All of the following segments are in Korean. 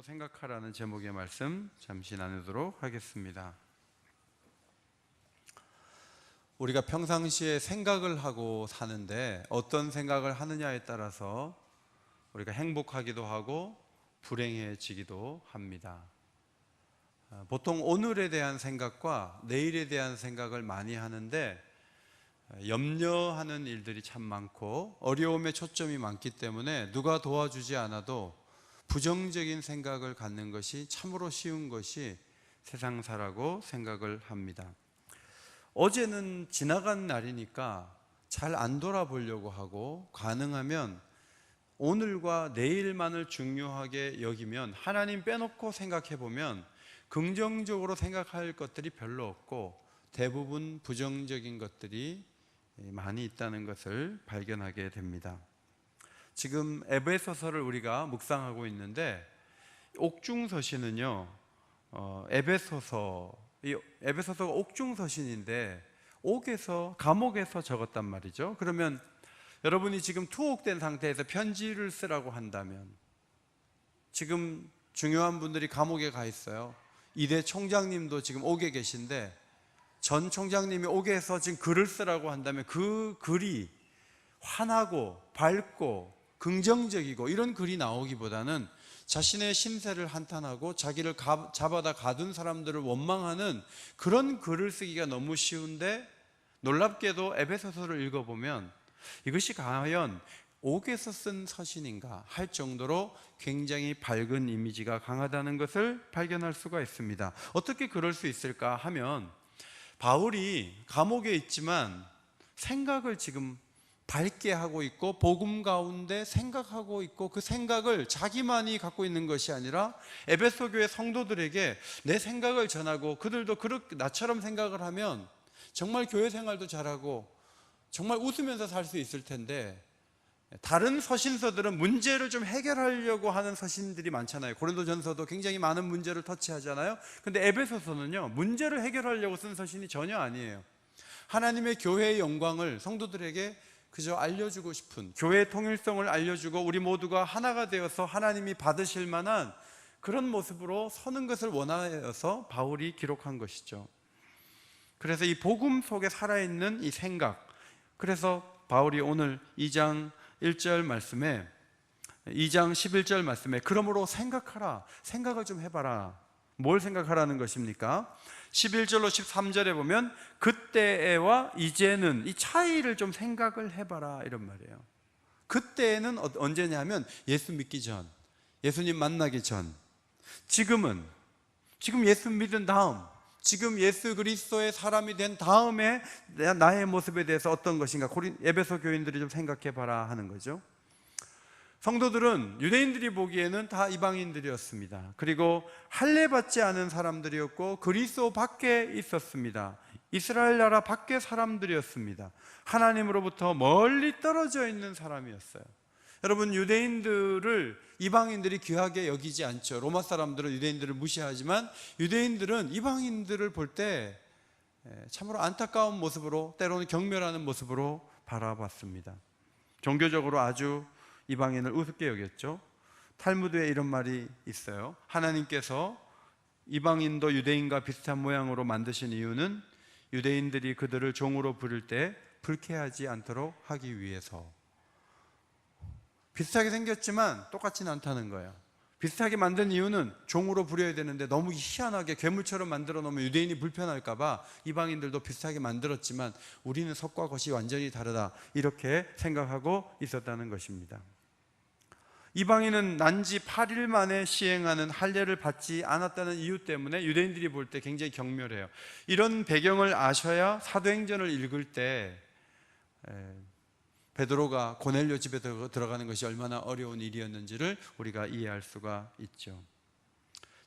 참으로 생각하라는 제목의 말씀 잠시 나누도록 하겠습니다. 우리가 평상시에 생각을 하고 사는데 어떤 생각을 하느냐에 따라서 우리가 행복하기도 하고 불행해지기도 합니다. 보통 오늘에 대한 생각과 내일에 대한 생각을 많이 하는데 염려하는 일들이 참 많고 어려움에 초점이 많기 때문에 누가 도와주지 않아도 부정적인 생각을 갖는 것이 참으로 쉬운 것이 세상사라고 생각을 합니다. 어제는 지나간 날이니까 잘 안 돌아보려고 하고 가능하면 오늘과 내일만을 중요하게 여기면 하나님 빼놓고 생각해 보면 긍정적으로 생각할 것들이 별로 없고 대부분 부정적인 것들이 많이 있다는 것을 발견하게 됩니다. 지금 에베소서를 우리가 묵상하고 있는데 옥중서신은요, 에베소서가 옥중서신인데 감옥에서 적었단 말이죠. 그러면 여러분이 지금 투옥된 상태에서 편지를 쓰라고 한다면, 지금 중요한 분들이 감옥에 가 있어요. 이대 총장님도 지금 옥에 계신데 전 총장님이 옥에서 지금 글을 쓰라고 한다면 그 글이 환하고 밝고 긍정적이고 이런 글이 나오기보다는 자신의 심세를 한탄하고 자기를 잡아다 가둔 사람들을 원망하는 그런 글을 쓰기가 너무 쉬운데, 놀랍게도 에베소서를 읽어보면 이것이 과연 옥에서 쓴 서신인가 할 정도로 굉장히 밝은 이미지가 강하다는 것을 발견할 수가 있습니다. 어떻게 그럴 수 있을까 하면, 바울이 감옥에 있지만 생각을 지금 밝게 하고 있고 복음 가운데 생각하고 있고, 그 생각을 자기만이 갖고 있는 것이 아니라 에베소 교회 성도들에게 내 생각을 전하고, 그들도 그렇게 나처럼 생각을 하면 정말 교회 생활도 잘하고 정말 웃으면서 살 수 있을 텐데, 다른 서신서들은 문제를 좀 해결하려고 하는 서신들이 많잖아요. 고린도전서도 굉장히 많은 문제를 터치하잖아요. 근데 에베소서는요, 문제를 해결하려고 쓴 서신이 전혀 아니에요. 하나님의 교회의 영광을 성도들에게 그저 알려주고 싶은, 교회의 통일성을 알려주고 우리 모두가 하나가 되어서 하나님이 받으실 만한 그런 모습으로 서는 것을 원하여서 바울이 기록한 것이죠. 그래서 이 복음 속에 살아있는 이 생각, 그래서 바울이 오늘 2장 11절 말씀에 그러므로 생각하라, 생각을 좀 해봐라. 뭘 생각하라는 것입니까? 11절로 13절에 보면 그때와 이제는 이 차이를 좀 생각을 해봐라 이런 말이에요. 그때는 언제냐면 예수 믿기 전, 예수님 만나기 전, 지금 예수 믿은 다음, 지금 예수 그리스도의 사람이 된 다음에 나의 모습에 대해서 어떤 것인가 에베소 교인들이 좀 생각해봐라 하는 거죠. 성도들은 유대인들이 보기에는 다 이방인들이었습니다. 그리고 할례받지 않은 사람들이었고 그리스도 밖에 있었습니다. 이스라엘 나라 밖의 사람들이었습니다. 하나님으로부터 멀리 떨어져 있는 사람이었어요. 여러분, 유대인들을 이방인들이 귀하게 여기지 않죠. 로마 사람들은 유대인들을 무시하지만 유대인들은 이방인들을 볼 때 참으로 안타까운 모습으로, 때로는 경멸하는 모습으로 바라봤습니다. 종교적으로 아주 이방인을 우습게 여겼죠. 탈무드에 이런 말이 있어요. 하나님께서 이방인도 유대인과 비슷한 모양으로 만드신 이유는 유대인들이 그들을 종으로 부를 때 불쾌하지 않도록 하기 위해서. 비슷하게 생겼지만 똑같지는 않다는 거예요. 비슷하게 만든 이유는 종으로 부려야 되는데 너무 희한하게 괴물처럼 만들어 놓으면 유대인이 불편할까 봐 이방인들도 비슷하게 만들었지만 우리는 속과 겉이 완전히 다르다, 이렇게 생각하고 있었다는 것입니다. 이방인은 난지 8일 만에 시행하는 할례를 받지 않았다는 이유 때문에 유대인들이 볼 때 굉장히 경멸해요. 이런 배경을 아셔야 사도행전을 읽을 때 베드로가 고넬료 집에 들어가는 것이 얼마나 어려운 일이었는지를 우리가 이해할 수가 있죠.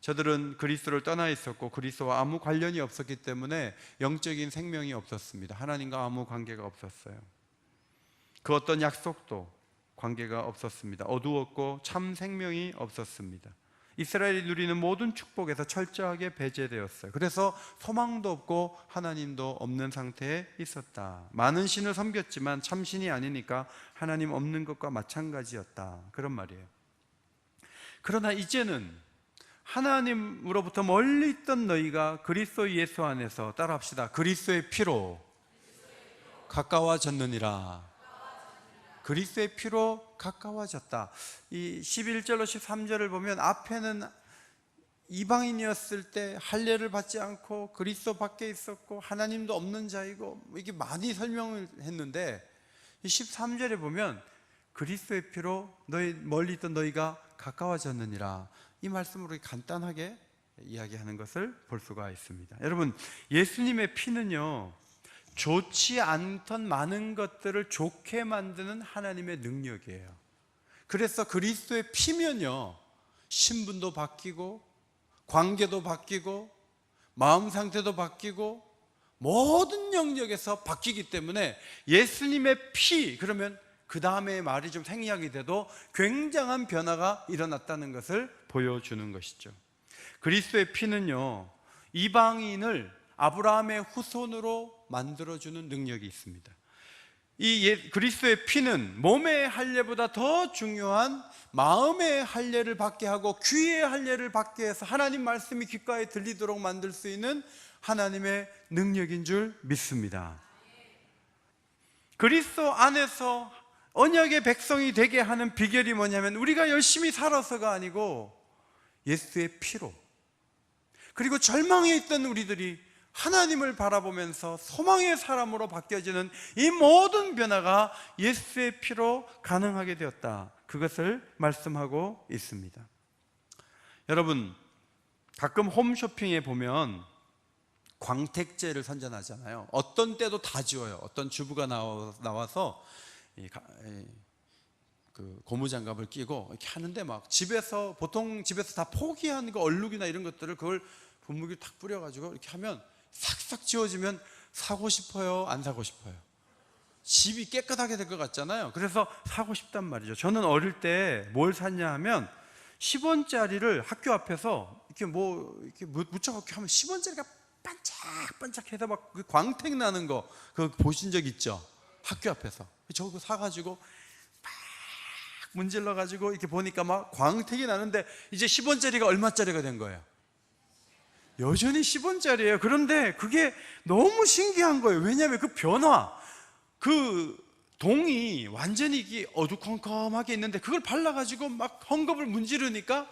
저들은 그리스도를 떠나 있었고 그리스도와 아무 관련이 없었기 때문에 영적인 생명이 없었습니다. 하나님과 아무 관계가 없었어요. 그 어떤 약속도 관계가 없었습니다. 어두웠고 참 생명이 없었습니다. 이스라엘이 누리는 모든 축복에서 철저하게 배제되었어요. 그래서 소망도 없고 하나님도 없는 상태에 있었다. 많은 신을 섬겼지만 참신이 아니니까 하나님 없는 것과 마찬가지였다, 그런 말이에요. 그러나 이제는 하나님으로부터 멀리 있던 너희가 그리스도 예수 안에서, 따라합시다, 그리스도의 피로 가까워졌느니라. 그리스도의 피로 가까워졌다. 이 11절로 13절을 보면 앞에는 이방인이었을 때 할례를 받지 않고 그리스도 밖에 있었고 하나님도 없는 자이고 이게 많이 설명을 했는데, 이 13절에 보면 그리스도의 피로 너희 멀리 있던 너희가 가까워졌느니라, 이 말씀으로 간단하게 이야기하는 것을 볼 수가 있습니다. 여러분, 예수님의 피는요, 좋지 않던 많은 것들을 좋게 만드는 하나님의 능력이에요. 그래서 그리스도의 피면요, 신분도 바뀌고 관계도 바뀌고 마음 상태도 바뀌고 모든 영역에서 바뀌기 때문에 예수님의 피, 그러면 그 다음에 말이 좀 생략이 돼도 굉장한 변화가 일어났다는 것을 보여주는 것이죠. 그리스도의 피는요, 이방인을 아브라함의 후손으로 만들어주는 능력이 있습니다. 이 그리스도의 피는 몸의 할례보다 더 중요한 마음의 할례를 받게 하고 귀의 할례를 받게 해서 하나님 말씀이 귓가에 들리도록 만들 수 있는 하나님의 능력인 줄 믿습니다. 그리스도 안에서 언약의 백성이 되게 하는 비결이 뭐냐면 우리가 열심히 살아서가 아니고 예수의 피로, 그리고 절망에 있던 우리들이 하나님을 바라보면서 소망의 사람으로 바뀌어지는 이 모든 변화가 예수의 피로 가능하게 되었다, 그것을 말씀하고 있습니다. 여러분, 가끔 홈쇼핑에 보면 광택제를 선전하잖아요. 어떤 때도 다 지워요. 어떤 주부가 나와서 그 고무장갑을 끼고 이렇게 하는데, 막 집에서, 보통 집에서 다 포기한 거 얼룩이나 이런 것들을 그걸 분무기 탁 뿌려가지고 이렇게 하면 싹싹 지워지면 사고 싶어요, 안 사고 싶어요? 집이 깨끗하게 될 것 같잖아요. 그래서 사고 싶단 말이죠. 저는 어릴 때 뭘 샀냐 하면 10원짜리를 학교 앞에서 이렇게 이렇게 묻혀갖고 하면 10원짜리가 반짝반짝해서 막 그 광택 나는 거, 그거 보신 적 있죠? 학교 앞에서 저거 사가지고 막 문질러가지고 이렇게 보니까 막 광택이 나는데, 이제 10원짜리가 얼마짜리가 된 거예요? 여전히 10원짜리예요. 그런데 그게 너무 신기한 거예요. 왜냐하면 그 변화, 그 동이 완전히 이게 어두컴컴하게 있는데 그걸 발라가지고 막 헝겊을 문지르니까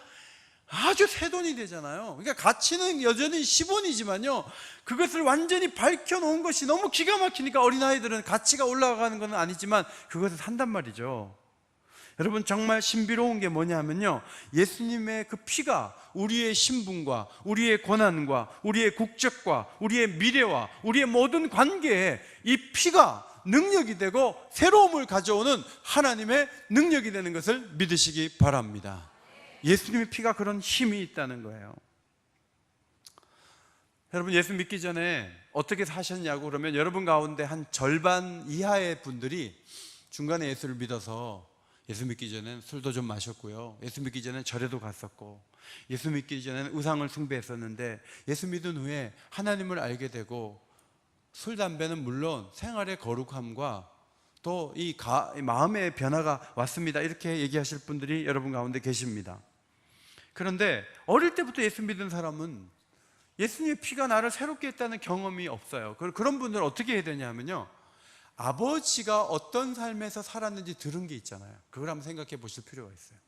아주 새 돈이 되잖아요. 그러니까 가치는 여전히 10원이지만요, 그것을 완전히 밝혀놓은 것이 너무 기가 막히니까 어린아이들은 가치가 올라가는 건 아니지만 그것을 산단 말이죠. 여러분, 정말 신비로운 게 뭐냐면요, 예수님의 그 피가 우리의 신분과 우리의 고난과 우리의 국적과 우리의 미래와 우리의 모든 관계에 이 피가 능력이 되고 새로움을 가져오는 하나님의 능력이 되는 것을 믿으시기 바랍니다. 예수님의 피가 그런 힘이 있다는 거예요. 여러분, 예수 믿기 전에 어떻게 사셨냐고 그러면 여러분 가운데 한 절반 이하의 분들이 중간에 예수를 믿어서 예수 믿기 전엔 술도 좀 마셨고요, 예수 믿기 전엔 절에도 갔었고, 예수 믿기 전에는 우상을 숭배했었는데 예수 믿은 후에 하나님을 알게 되고 술, 담배는 물론 생활의 거룩함과 또 이 마음의 변화가 왔습니다, 이렇게 얘기하실 분들이 여러분 가운데 계십니다. 그런데 어릴 때부터 예수 믿은 사람은 예수님의 피가 나를 새롭게 했다는 경험이 없어요. 그런 분들은 어떻게 해야 되냐 하면요, 아버지가 어떤 삶에서 살았는지 들은 게 있잖아요. 그걸 한번 생각해 보실 필요가 있어요.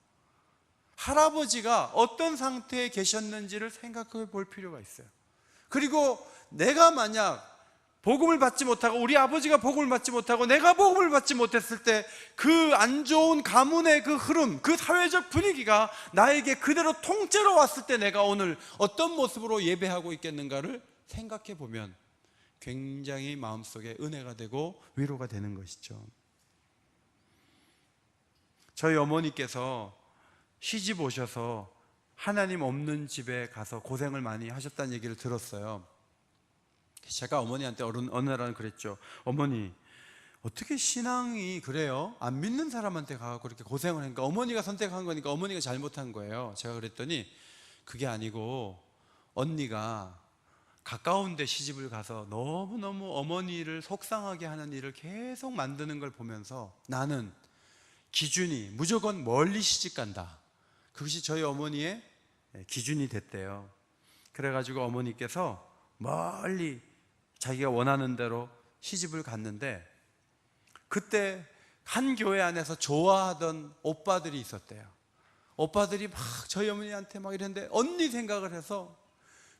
할아버지가 어떤 상태에 계셨는지를 생각해 볼 필요가 있어요. 그리고 내가 만약 복음을 받지 못하고 우리 아버지가 복음을 받지 못하고 내가 복음을 받지 못했을 때 그 안 좋은 가문의 그 흐름, 그 사회적 분위기가 나에게 그대로 통째로 왔을 때 내가 오늘 어떤 모습으로 예배하고 있겠는가를 생각해 보면 굉장히 마음속에 은혜가 되고 위로가 되는 것이죠. 저희 어머니께서 시집 오셔서 하나님 없는 집에 가서 고생을 많이 하셨다는 얘기를 들었어요. 제가 어머니한테 어느 날은 그랬죠. 어머니, 어떻게 신앙이 그래요? 안 믿는 사람한테 가서 그렇게 고생을 하니까, 어머니가 선택한 거니까 어머니가 잘못한 거예요. 제가 그랬더니 그게 아니고 언니가 가까운 데 시집을 가서 너무너무 어머니를 속상하게 하는 일을 계속 만드는 걸 보면서 나는 기준이 무조건 멀리 시집 간다, 그것이 저희 어머니의 기준이 됐대요. 그래가지고 어머니께서 멀리 자기가 원하는 대로 시집을 갔는데, 그때 한 교회 안에서 좋아하던 오빠들이 있었대요. 오빠들이 막 저희 어머니한테 막 이랬는데 언니 생각을 해서,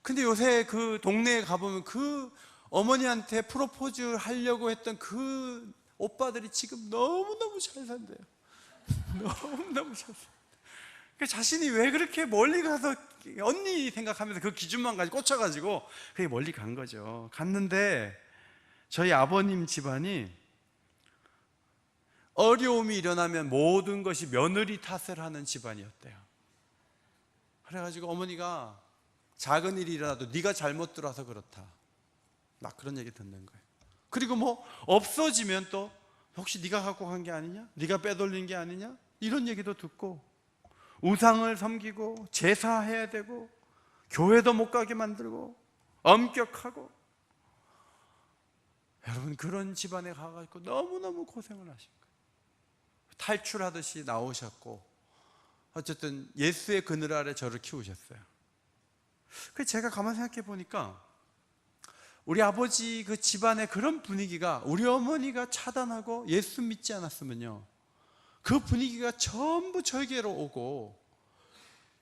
근데 요새 그 동네에 가보면 그 어머니한테 프로포즈 하려고 했던 그 오빠들이 지금 너무너무 잘 산대요. 너무너무 잘 산대요. 그러니까 자신이 왜 그렇게 멀리 가서 언니 생각하면서 그 기준만 가지고 꽂혀가지고 그게 멀리 간 거죠. 갔는데 저희 아버님 집안이 어려움이 일어나면 모든 것이 며느리 탓을 하는 집안이었대요. 그래가지고 어머니가 작은 일이 일어나도 네가 잘못 들어서 그렇다, 막 그런 얘기 듣는 거예요. 그리고 뭐 없어지면 또 혹시 네가 갖고 간 게 아니냐, 네가 빼돌린 게 아니냐, 이런 얘기도 듣고, 우상을 섬기고 제사해야 되고 교회도 못 가게 만들고 엄격하고. 여러분, 그런 집안에 가가지고 너무너무 고생을 하신 거예요. 탈출하듯이 나오셨고, 어쨌든 예수의 그늘 아래 저를 키우셨어요. 그래서 제가 가만히 생각해 보니까 우리 아버지 그 집안의 그런 분위기가 우리 어머니가 차단하고 예수 믿지 않았으면요, 그 분위기가 전부 저에게로 오고,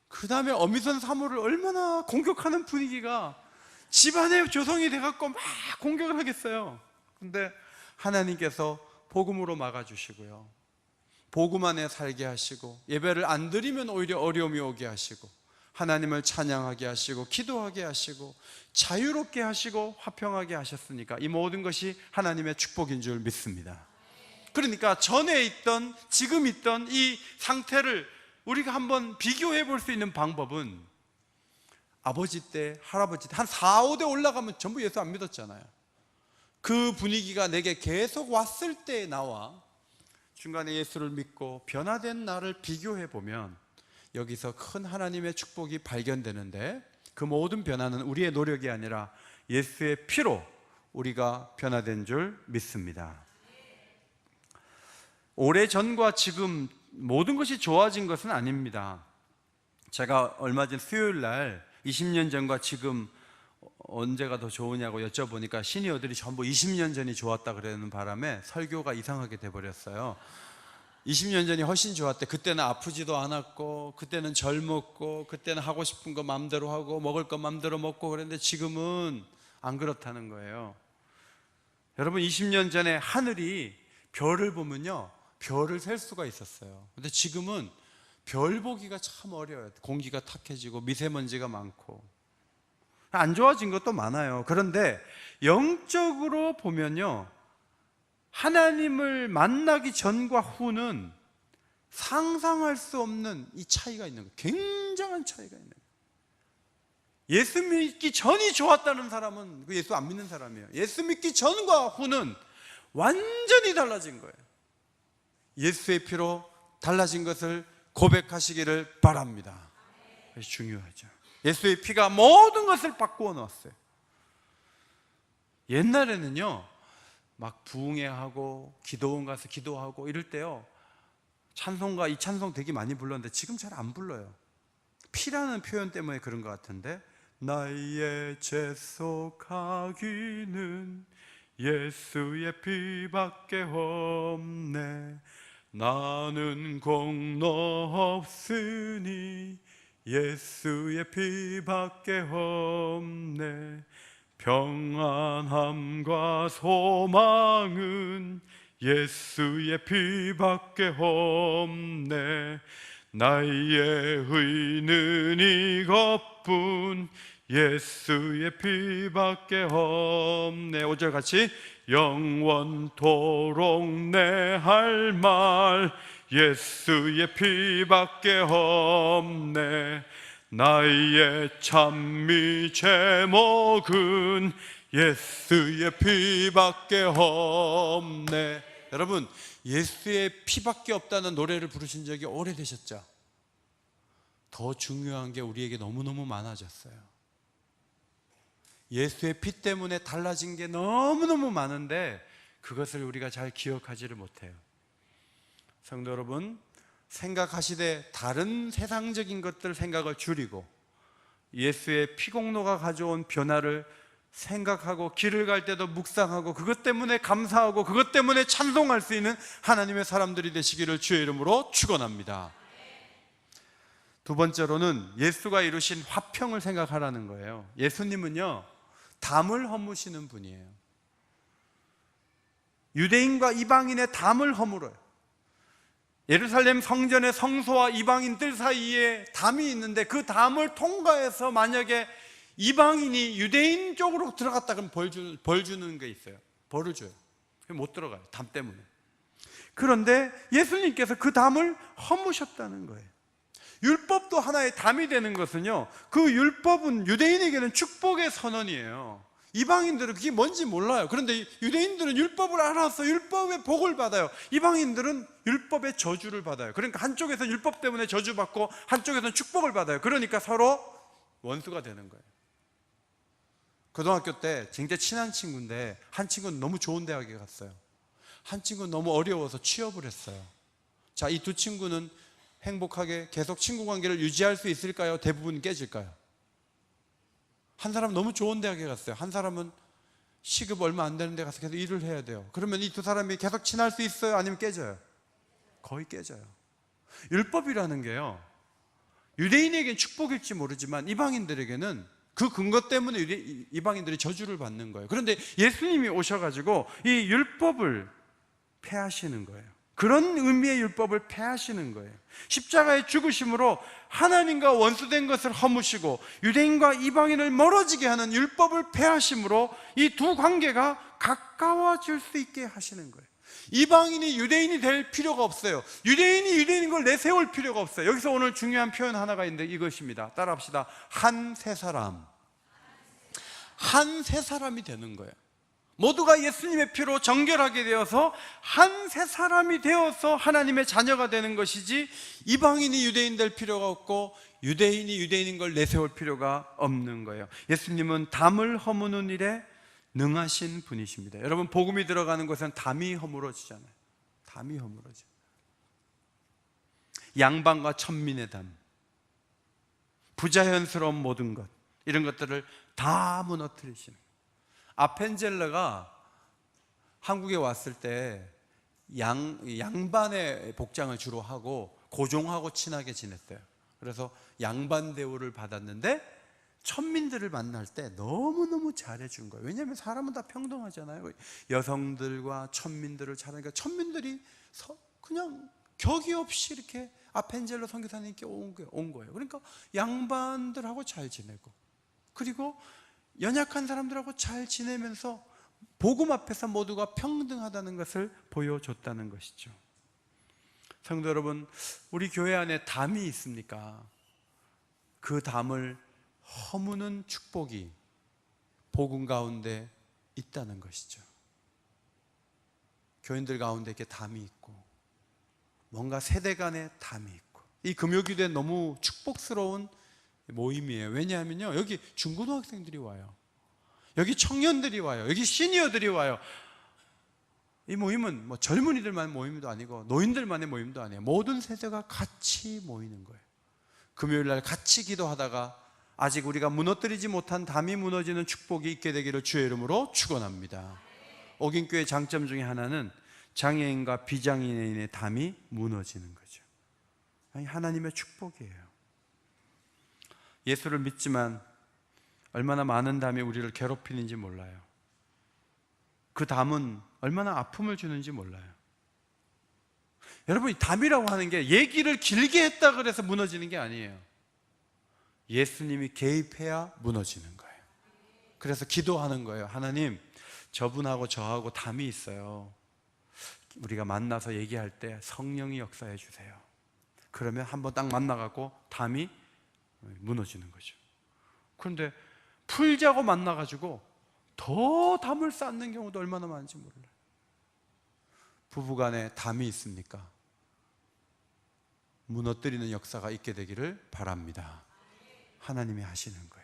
그 다음에 어미선 사모를 얼마나 공격하는 분위기가 집안에 조성이 돼갖고 막 공격을 하겠어요. 근데 하나님께서 복음으로 막아주시고요, 복음 안에 살게 하시고, 예배를 안 드리면 오히려 어려움이 오게 하시고, 하나님을 찬양하게 하시고, 기도하게 하시고, 자유롭게 하시고, 화평하게 하셨으니까 이 모든 것이 하나님의 축복인 줄 믿습니다. 그러니까 전에 있던, 지금 있던 이 상태를 우리가 한번 비교해 볼 수 있는 방법은, 아버지 때, 할아버지 때 한 4, 5대 올라가면 전부 예수 안 믿었잖아요. 그 분위기가 내게 계속 왔을 때 나와 중간에 예수를 믿고 변화된 나를 비교해 보면 여기서 큰 하나님의 축복이 발견되는데, 그 모든 변화는 우리의 노력이 아니라 예수의 피로 우리가 변화된 줄 믿습니다. 오래전과 지금 모든 것이 좋아진 것은 아닙니다. 제가 얼마 전 수요일 날 20년 전과 지금 언제가 더 좋으냐고 여쭤보니까 시니어들이 전부 20년 전이 좋았다 그러는 바람에 설교가 이상하게 돼버렸어요. 20년 전이 훨씬 좋았대. 그때는 아프지도 않았고, 그때는 젊었고, 그때는 하고 싶은 거 마음대로 하고, 먹을 거 마음대로 먹고 그랬는데 지금은 안 그렇다는 거예요. 여러분, 20년 전에 하늘이 별을 보면요, 별을 셀 수가 있었어요. 근데 지금은 별 보기가 참 어려워요. 공기가 탁해지고 미세먼지가 많고 안 좋아진 것도 많아요. 그런데 영적으로 보면요, 하나님을 만나기 전과 후는 상상할 수 없는 이 차이가 있는 거예요. 굉장한 차이가 있는 거예요. 예수 믿기 전이 좋았다는 사람은 그 예수 안 믿는 사람이에요. 예수 믿기 전과 후는 완전히 달라진 거예요. 예수의 피로 달라진 것을 고백하시기를 바랍니다. 그것이 중요하죠. 예수의 피가 모든 것을 바꾸어 놓았어요. 옛날에는요, 막 부흥회하고 기도원 가서 기도하고 이럴 때요, 찬송가, 이 찬송 되게 많이 불렀는데 지금 잘 안 불러요. 피라는 표현 때문에 그런 것 같은데, 나의 죄 속하기는 예수의 피밖에 없네, 나는 공로 없으니 예수의 피밖에 없네, 평안함과 소망은 예수의 피밖에 없네, 나의 의는 이것뿐 예수의 피밖에 없네. 5절 같이. 영원토록 내 할 말 예수의 피밖에 없네, 나의 찬미 제목은 예수의 피밖에 없네. 여러분, 예수의 피밖에 없다는 노래를 부르신 적이 오래되셨죠? 더 중요한 게 우리에게 너무너무 많아졌어요. 예수의 피 때문에 달라진 게 너무너무 많은데 그것을 우리가 잘 기억하지를 못해요. 성도 여러분, 생각하시되 다른 세상적인 것들 생각을 줄이고 예수의 피공로가 가져온 변화를 생각하고 길을 갈 때도 묵상하고 그것 때문에 감사하고 그것 때문에 찬송할 수 있는 하나님의 사람들이 되시기를 주의 이름으로 축원합니다. 두 번째로는 예수가 이루신 화평을 생각하라는 거예요. 예수님은요, 담을 허무시는 분이에요. 유대인과 이방인의 담을 허물어요. 예루살렘 성전의 성소와 이방인들 사이에 담이 있는데 그 담을 통과해서 만약에 이방인이 유대인 쪽으로 들어갔다 그러면 벌 주는 게 있어요. 벌을 줘요. 못 들어가요. 담 때문에. 그런데 예수님께서 그 담을 허무셨다는 거예요. 율법도 하나의 담이 되는 것은요, 그 율법은 유대인에게는 축복의 선언이에요. 이방인들은 그게 뭔지 몰라요. 그런데 유대인들은 율법을 알아서 율법의 복을 받아요. 이방인들은 율법의 저주를 받아요. 그러니까 한쪽에서는 율법 때문에 저주받고 한쪽에서는 축복을 받아요. 그러니까 서로 원수가 되는 거예요. 고등학교 때 굉장히 친한 친구인데 한 친구는 너무 좋은 대학에 갔어요. 한 친구는 너무 어려워서 취업을 했어요. 자, 이 두 친구는 행복하게 계속 친구 관계를 유지할 수 있을까요? 대부분 깨질까요? 한 사람은 너무 좋은 대학에 갔어요. 한 사람은 시급 얼마 안 되는 데 가서 계속 일을 해야 돼요. 그러면 이 두 사람이 계속 친할 수 있어요? 아니면 깨져요? 거의 깨져요. 율법이라는 게요, 유대인에게는 축복일지 모르지만 이방인들에게는 그 근거 때문에 이방인들이 저주를 받는 거예요. 그런데 예수님이 오셔가지고 이 율법을 폐하시는 거예요. 그런 의미의 율법을 폐하시는 거예요. 십자가의 죽으심으로 하나님과 원수된 것을 허무시고 유대인과 이방인을 멀어지게 하는 율법을 폐하심으로 이 두 관계가 가까워질 수 있게 하시는 거예요. 이방인이 유대인이 될 필요가 없어요. 유대인이 유대인인 걸 내세울 필요가 없어요. 여기서 오늘 중요한 표현 하나가 있는데 이것입니다. 따라합시다. 한 세 사람. 한 세 사람이 되는 거예요. 모두가 예수님의 피로 정결하게 되어서 한 세 사람이 되어서 하나님의 자녀가 되는 것이지, 이방인이 유대인 될 필요가 없고 유대인이 유대인인 걸 내세울 필요가 없는 거예요. 예수님은 담을 허무는 일에 능하신 분이십니다. 여러분, 복음이 들어가는 곳은 담이 허물어지잖아요. 담이 허물어져. 양반과 천민의 담, 부자연스러운 모든 것, 이런 것들을 다 무너뜨리시는 거예요. 아펜젤러가 한국에 왔을 때 양반의 복장을 주로 하고 고종하고 친하게 지냈어요. 그래서 양반 대우를 받았는데 천민들을 만날 때 너무너무 잘해준 거예요. 왜냐하면 사람은 다 평등하잖아요. 여성들과 천민들을 잘하니까 천민들이 그냥 격이 없이 이렇게 아펜젤러 선교사님께 온 거예요. 그러니까 양반들하고 잘 지내고, 그리고 연약한 사람들하고 잘 지내면서 복음 앞에서 모두가 평등하다는 것을 보여줬다는 것이죠. 성도 여러분, 우리 교회 안에 담이 있습니까? 그 담을 허무는 축복이 복음 가운데 있다는 것이죠. 교인들 가운데 이렇게 담이 있고, 뭔가 세대 간의 담이 있고, 이 금요기도에 너무 축복스러운 모임이에요. 왜냐하면요, 여기 중고등학생들이 와요. 여기 청년들이 와요. 여기 시니어들이 와요. 이 모임은 뭐 젊은이들만 모임도 아니고 노인들만의 모임도 아니에요. 모든 세대가 같이 모이는 거예요. 금요일 날 같이 기도하다가 아직 우리가 무너뜨리지 못한 담이 무너지는 축복이 있게 되기를 주의 이름으로 축원합니다. 옥인교회 장점 중에 하나는 장애인과 비장애인의 담이 무너지는 거죠. 아니, 하나님의 축복이에요. 예수를 믿지만 얼마나 많은 담이 우리를 괴롭히는지 몰라요. 그 담은 얼마나 아픔을 주는지 몰라요. 여러분, 이 담이라고 하는 게 얘기를 길게 했다 그래서 무너지는 게 아니에요. 예수님이 개입해야 무너지는 거예요. 그래서 기도하는 거예요. 하나님, 저분하고 저하고 담이 있어요. 우리가 만나서 얘기할 때 성령이 역사해 주세요. 그러면 한번 딱 만나갖고 담이 무너지는 거죠. 그런데 풀자고 만나가지고 더 담을 쌓는 경우도 얼마나 많은지 몰라요. 부부간에 담이 있습니까? 무너뜨리는 역사가 있게 되기를 바랍니다. 하나님이 하시는 거예요.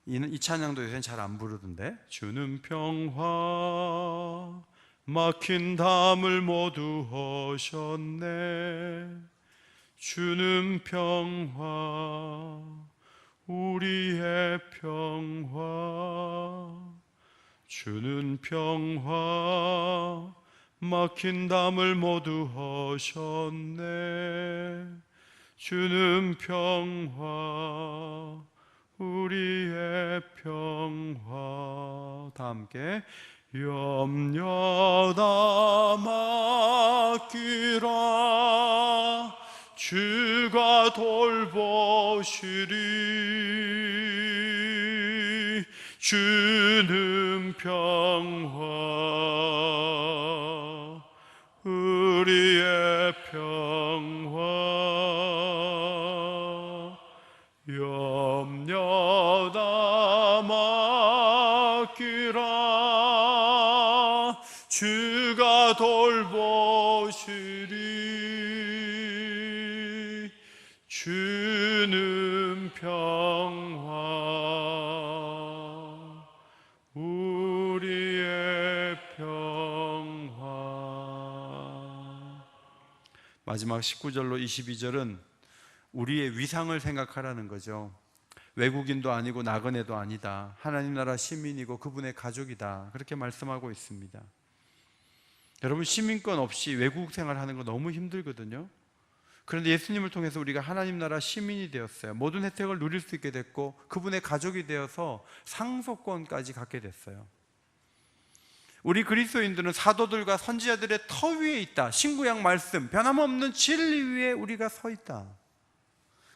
이 찬양도 요새는 잘 안 부르던데, 주는 평화 막힌 담을 모두 허셨네, 주는 평화, 우리의 평화. 주는 평화, 막힌 담을 모두 허셨네. 주는 평화, 우리의 평화. 다 함께 염려다 맡기라, 주가 돌보시리. 주는 평화, 우리의 평화. 염려다 맡기라, 주가 돌보시리. 주는 평화, 우리의 평화. 마지막 19절로 22절은 우리의 위상을 생각하라는 거죠. 외국인도 아니고 나그네도 아니다, 하나님 나라 시민이고 그분의 가족이다, 그렇게 말씀하고 있습니다. 여러분, 시민권 없이 외국 생활하는 거 너무 힘들거든요. 그런데 예수님을 통해서 우리가 하나님 나라 시민이 되었어요. 모든 혜택을 누릴 수 있게 됐고 그분의 가족이 되어서 상속권까지 갖게 됐어요. 우리 그리스도인들은 사도들과 선지자들의 터 위에 있다. 신구약 말씀, 변함없는 진리 위에 우리가 서 있다.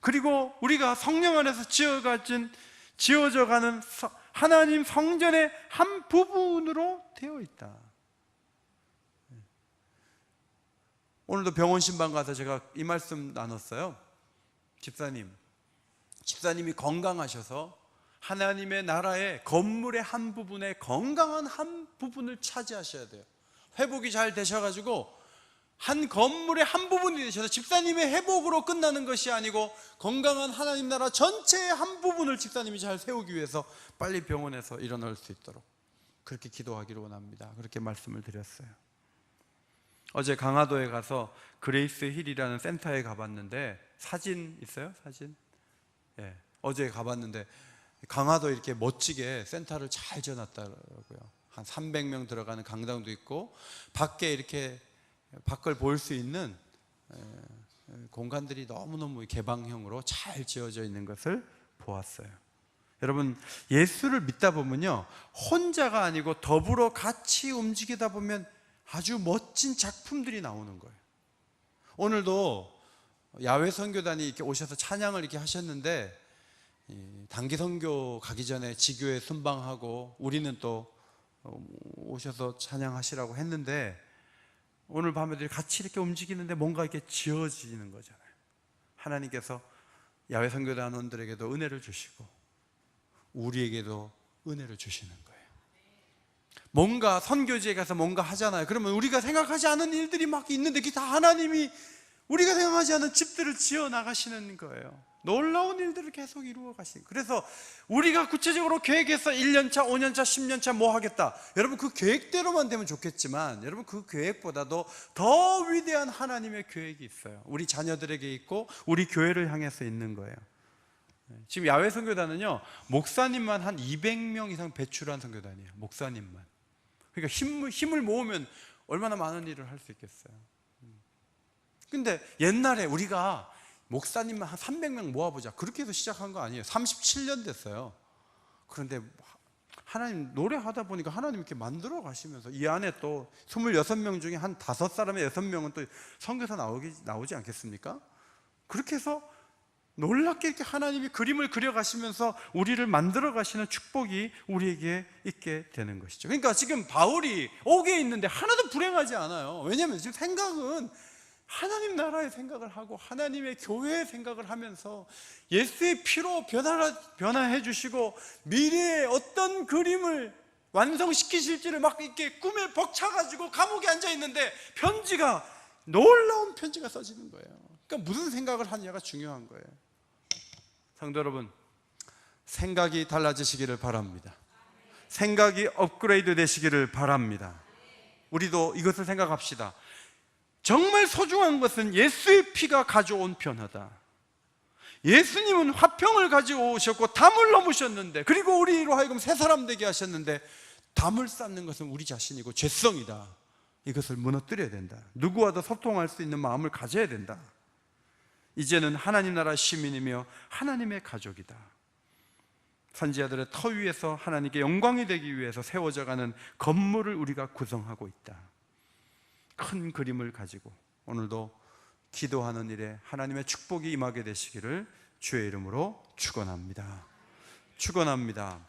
그리고 우리가 성령 안에서 지어져 가는 하나님 성전의 한 부분으로 되어 있다. 오늘도 병원 신방 가서 제가 이 말씀 나눴어요. 집사님이 건강하셔서 하나님의 나라의 건물의 한 부분에 건강한 한 부분을 차지하셔야 돼요. 회복이 잘 되셔가지고 한 건물의 한 부분이 되셔서 집사님의 회복으로 끝나는 것이 아니고 건강한 하나님 나라 전체의 한 부분을 집사님이 잘 세우기 위해서 빨리 병원에서 일어날 수 있도록 그렇게 기도하기를 원합니다. 그렇게 말씀을 드렸어요. 어제 강화도에 가서 그레이스 힐이라는 센터에 가봤는데, 사진 있어요? 사진? 예, 어제 가봤는데 강화도에 이렇게 멋지게 센터를 잘 지어놨더라고요. 한 300명 들어가는 강당도 있고 밖에 이렇게 밖을 볼 수 있는 공간들이 너무너무 개방형으로 잘 지어져 있는 것을 보았어요. 여러분, 예수를 믿다 보면요, 혼자가 아니고 더불어 같이 움직이다 보면 아주 멋진 작품들이 나오는 거예요. 오늘도 야외 선교단이 이렇게 오셔서 찬양을 이렇게 하셨는데, 단기 선교 가기 전에 지교회 순방하고 우리는 또 오셔서 찬양하시라고 했는데, 오늘 밤에도 같이 이렇게 움직이는데 뭔가 이렇게 지어지는 거잖아요. 하나님께서 야외 선교단원들에게도 은혜를 주시고 우리에게도 은혜를 주시는 거예요. 뭔가 선교지에 가서 뭔가 하잖아요. 그러면 우리가 생각하지 않은 일들이 막 있는데 그게 다 하나님이 우리가 생각하지 않은 집들을 지어 나가시는 거예요. 놀라운 일들을 계속 이루어 가시는 거예요. 그래서 우리가 구체적으로 계획해서 1년차, 5년차, 10년차 뭐 하겠다, 여러분 그 계획대로만 되면 좋겠지만 여러분 그 계획보다도 더 위대한 하나님의 계획이 있어요. 우리 자녀들에게 있고 우리 교회를 향해서 있는 거예요. 지금 야외 선교단은요, 목사님만 한 200명 이상 배출한 선교단이에요. 목사님만. 그러니까 힘을 모으면 얼마나 많은 일을 할 수 있겠어요. 근데 옛날에 우리가 목사님만 한 300명 모아보자, 그렇게 해서 시작한 거 아니에요. 37년 됐어요. 그런데 하나님 노래하다 보니까 하나님 이렇게 만들어 가시면서 이 안에 또 26명 중에 한 5사람의 6명은 또 선교사 나오지 않겠습니까? 그렇게 해서 놀랍게 이렇게 하나님이 그림을 그려가시면서 우리를 만들어 가시는 축복이 우리에게 있게 되는 것이죠. 그러니까 지금 바울이 옥에 있는데 하나도 불행하지 않아요. 왜냐하면 지금 생각은 하나님 나라의 생각을 하고 하나님의 교회의 생각을 하면서 예수의 피로 변화해 주시고 미래의 어떤 그림을 완성시키실지를 막 이렇게 꿈에 벅차가지고 감옥에 앉아 있는데 편지가, 놀라운 편지가 써지는 거예요. 그러니까 무슨 생각을 하느냐가 중요한 거예요. 성도 여러분, 생각이 달라지시기를 바랍니다. 생각이 업그레이드 되시기를 바랍니다. 우리도 이것을 생각합시다. 정말 소중한 것은 예수의 피가 가져온 변화다. 예수님은 화평을 가지고 오셨고 담을 넘으셨는데, 그리고 우리로 하여금 새 사람 되게 하셨는데, 담을 쌓는 것은 우리 자신이고 죄성이다. 이것을 무너뜨려야 된다. 누구와도 소통할 수 있는 마음을 가져야 된다. 이제는 하나님 나라 시민이며 하나님의 가족이다. 선지자들의 터 위에서 하나님께 영광이 되기 위해서 세워져가는 건물을 우리가 구성하고 있다. 큰 그림을 가지고 오늘도 기도하는 일에 하나님의 축복이 임하게 되시기를 주의 이름으로 축원합니다. 축원합니다.